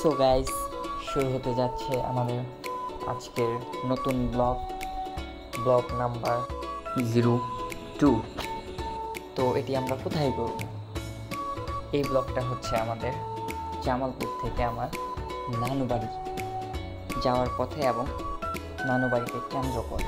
So guys, শুরু হতে যাচ্ছে আমাদের আজকের নতুন ব্লগ নাম্বার 02। তো এটি আমরা কোথায় করব? এই ব্লগটা হচ্ছে আমাদের জামালপুর থেকে আমার নানু বাড়ি যাওয়ার পথে এবং নানু বাড়িকে কেন্দ্র করে।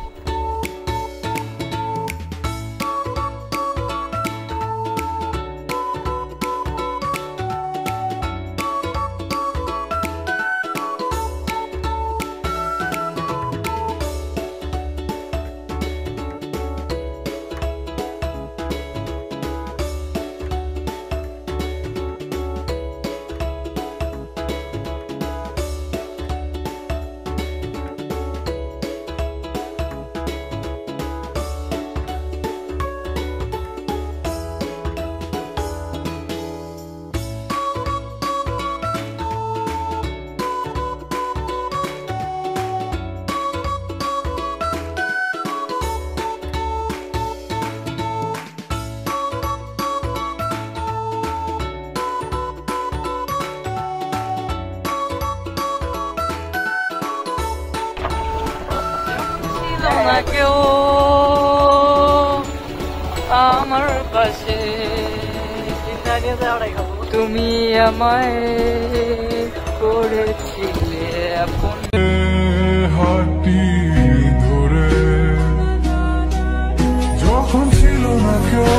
না কেউ আমার পাশে, তুমি আমায় করেছিলে আপন। হাতটি ধরে যখন ছিল না কেউ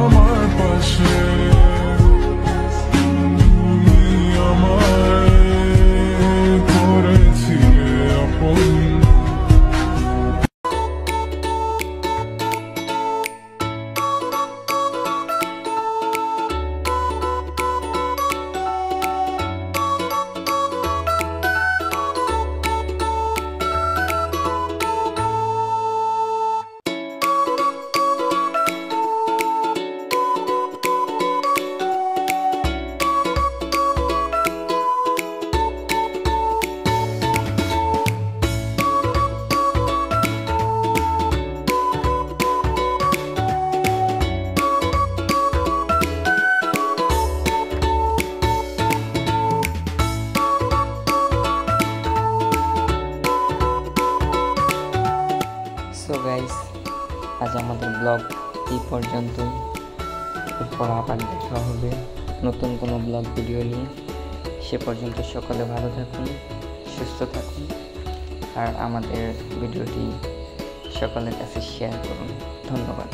আমার পাশে, তুমি আমায় করেছিলে আপন। সো গাইস, আজ আমাদের ব্লগ এই পর্যন্ত। এরপর আবার দেখা হবে নতুন কোনো ব্লগ ভিডিও নিয়ে। সে পর্যন্ত সকলে ভালো থাকুন, সুস্থ থাকুন, আর আমাদের ভিডিওটি সকলের কাছে শেয়ার করুন। ধন্যবাদ।